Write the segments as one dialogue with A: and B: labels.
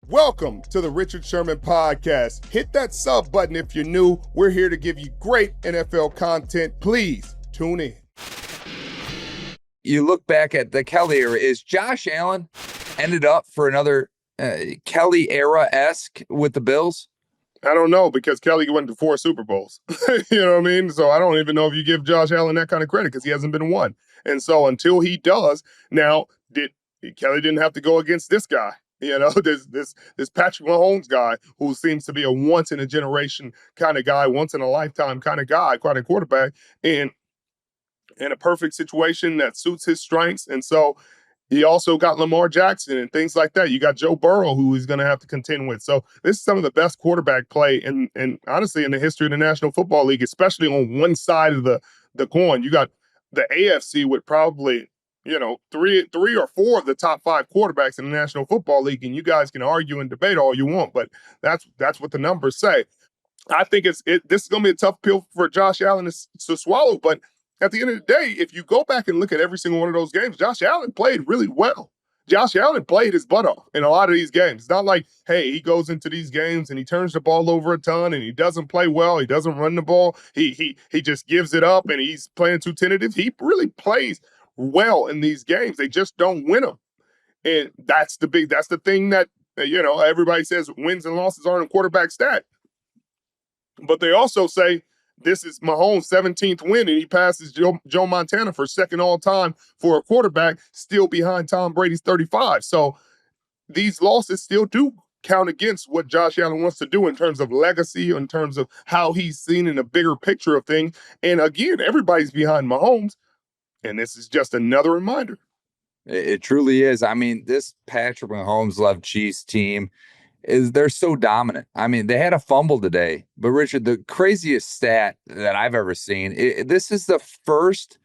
A: Welcome to the Richard Sherman Podcast. Hit that sub button if you're new. We're here to give you great NFL content. Please tune in.
B: You look back at the Kelly era, is Josh Allen ended up for another Kelly era-esque with the Bills?
A: I don't know, because Kelly went to 4 Super Bowls. You know what I mean? So I don't even know if you give Josh Allen that kind of credit, because he hasn't been one. And so until he does, now Kelly didn't have to go against this guy. You know, this Patrick Mahomes guy who seems to be a once in a generation kind of guy, once in a lifetime kind of guy, quite a quarterback, and in a perfect situation that suits his strengths. And so he also got Lamar Jackson and things like that. You got Joe Burrow, who he's going to have to contend with. So this is some of the best quarterback play and honestly in the history of the National Football League, especially on one side of the coin. You got the AFC with probably, you know, three or four of the top 5 quarterbacks in the National Football League, and you guys can argue and debate all you want, but that's what the numbers say. I think this is going to be a tough pill for Josh Allen to swallow, but at the end of the day, if you go back and look at every single one of those games, Josh Allen played really well. Josh Allen played his butt off in a lot of these games. It's not like, hey, he goes into these games and he turns the ball over a ton and he doesn't play well. He doesn't run the ball. He just gives it up and he's playing too tentative. He really plays well in these games. They just don't win them. And that's the thing that, you know, everybody says wins and losses aren't a quarterback stat. But they also say this is Mahomes' 17th win, and he passes Joe Montana for second all-time for a quarterback, still behind Tom Brady's 35. So these losses still do count against what Josh Allen wants to do in terms of legacy, in terms of how he's seen in a bigger picture of things. And again, everybody's behind Mahomes, and this is just another reminder.
B: It truly is. I mean, this Patrick Mahomes left Chiefs team they're so dominant. I mean, they had a fumble today, but Richard, the craziest stat that I've ever seen, this is the first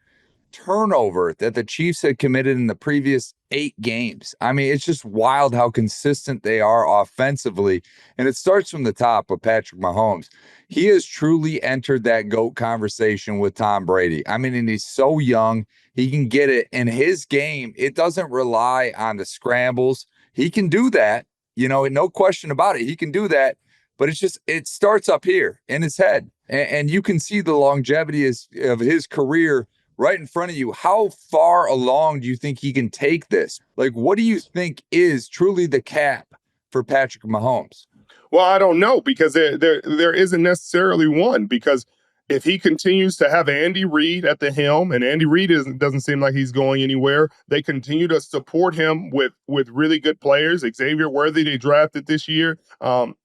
B: turnover that the Chiefs had committed in the previous 8 games. I mean, it's just wild how consistent they are offensively. And it starts from the top with Patrick Mahomes. He has truly entered that GOAT conversation with Tom Brady. I mean, and he's so young, he can get it. In his game, it doesn't rely on the scrambles. He can do that. You know, no question about it. He can do that, but it starts up here in his head. And you can see the longevity of his career right in front of you. How far along do you think he can take this? Like, what do you think is truly the cap for Patrick Mahomes?
A: Well, I don't know, because there isn't necessarily one, because if he continues to have Andy Reid at the helm, and Andy Reid doesn't seem like he's going anywhere, they continue to support him with really good players. Xavier Worthy, they drafted this year, 2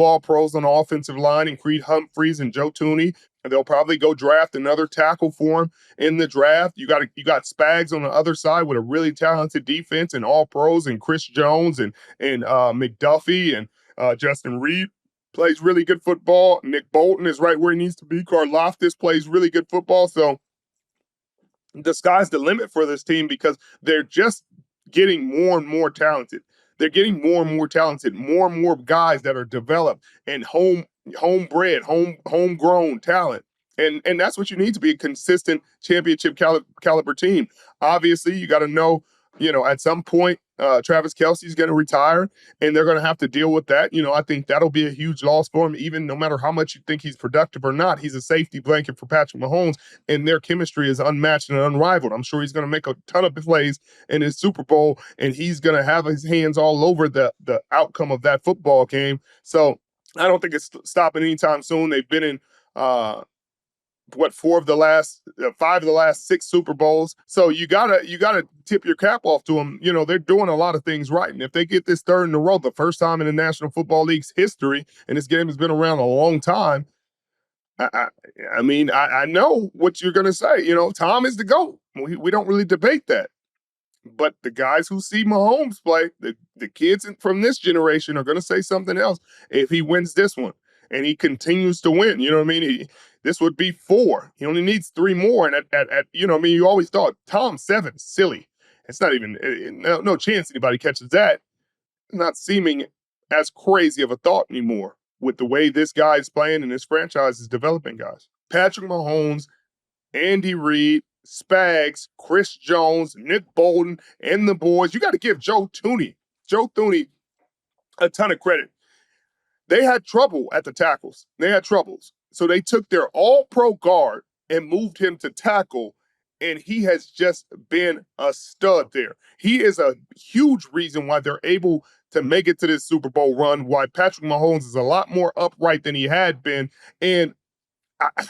A: All-Pros on the offensive line, and Creed Humphreys and Joe Thuney. And they'll probably go draft another tackle for him in the draft. You got Spags on the other side with a really talented defense and All-Pros, and Chris Jones and McDuffie and Justin Reed plays really good football. Nick Bolton is right where he needs to be. Karlaftis plays really good football. So the sky's the limit for this team, because they're just getting more and more talented. They're getting more and more talented, more and more guys that are developed and homebred, homegrown talent. And that's what you need to be a consistent championship caliber team. Obviously, you got to know, you know, at some point, Travis Kelce's going to retire, and they're going to have to deal with that. You know, I think that'll be a huge loss for him, even no matter how much you think he's productive or not. He's a safety blanket for Patrick Mahomes, and their chemistry is unmatched and unrivaled. I'm sure he's going to make a ton of plays in his Super Bowl, and he's going to have his hands all over the outcome of that football game. So I don't think it's stopping anytime soon. They've been in 5 of the last 6 Super Bowls. So you gotta tip your cap off to them. You know, they're doing a lot of things right. And if they get this 3rd in a row, the first time in the National Football League's history, and this game has been around a long time, I mean, I know what you're gonna say. You know, Tom is the GOAT. We don't really debate that. But the guys who see Mahomes play, the kids from this generation, are gonna say something else if he wins this one and he continues to win. You know what I mean? This would be 4. He only needs 3 more. And at you know, I mean, you always thought Tom 7, silly. It's not even, no chance anybody catches that. Not seeming as crazy of a thought anymore with the way this guy is playing and this franchise is developing, guys. Patrick Mahomes, Andy Reid, Spags, Chris Jones, Nick Bolton, and the boys. You got to give Joe Thuney. a ton of credit. They had trouble at the tackles. They had troubles. So they took their all-pro guard and moved him to tackle, and he has just been a stud there. He is a huge reason why they're able to make it to this Super Bowl run, why Patrick Mahomes is a lot more upright than he had been. And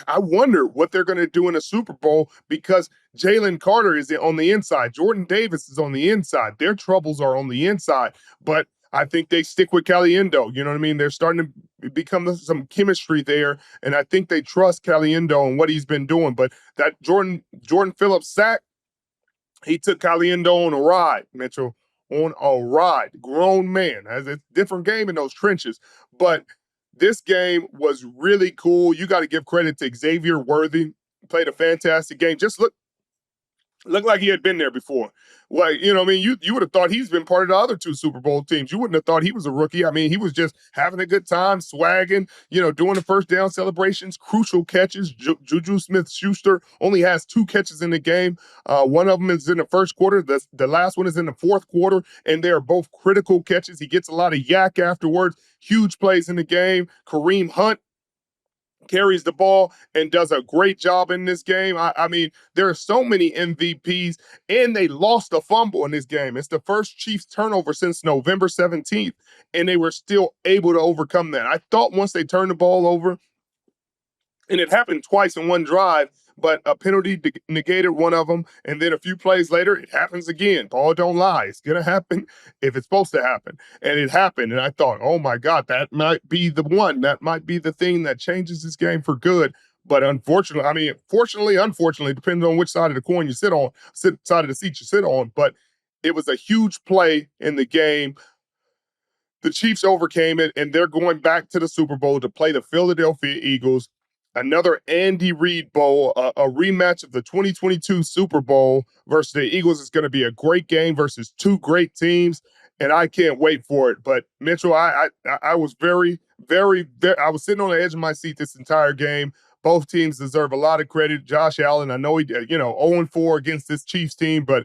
A: I wonder what they're going to do in a Super Bowl because Jalen Carter is on the inside. Jordan Davis is on the inside. Their troubles are on the inside. But I think they stick with Caliendo. You know what I mean? They're starting to become some chemistry there. And I think they trust Caliendo and what he's been doing. But that Jordan Phillips sack, he took Caliendo on a ride, Mitchell, on a ride. Grown man. Has a different game in those trenches. But this game was really cool. You got to give credit to Xavier Worthy. Played a fantastic game. Just looked like he had been there before. Like, you know what I mean? You would have thought he's been part of the other two Super Bowl teams. You wouldn't have thought he was a rookie. I mean, he was just having a good time, swagging, doing the first down celebrations, crucial catches. Juju Smith-Schuster only has 2 catches in the game. One of them is in the first quarter. The last one is in the fourth quarter, and they are both critical catches. He gets a lot of yak afterwards. Huge plays in the game. Kareem Hunt carries the ball and does a great job in this game. I mean, there are so many MVPs, and they lost a fumble in this game. It's the first Chiefs turnover since November 17th, and they were still able to overcome that. I thought once they turned the ball over, and it happened twice in one drive, but a penalty negated one of them, and then a few plays later, it happens again. Ball don't lie. It's going to happen if it's supposed to happen. And it happened, and I thought, oh my God, that might be the one. That might be the thing that changes this game for good. But fortunately, unfortunately, depends on which side of the coin you sit on, side of the seat you sit on. But it was a huge play in the game. The Chiefs overcame it, and they're going back to the Super Bowl to play the Philadelphia Eagles. Another Andy Reid Bowl, a rematch of the 2022 Super Bowl versus the Eagles. Is going to be a great game versus 2 great teams, and I can't wait for it. But Mitchell, I was very, very, I was sitting on the edge of my seat this entire game. Both teams deserve a lot of credit. Josh Allen, I know he, 0-4 against this Chiefs team, but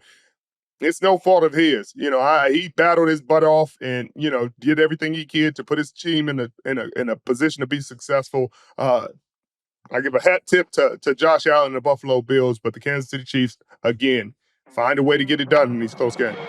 A: it's no fault of his. He battled his butt off and did everything he could to put his team in a position to be successful. I give a hat tip to Josh Allen and the Buffalo Bills, but the Kansas City Chiefs again find a way to get it done in these close games.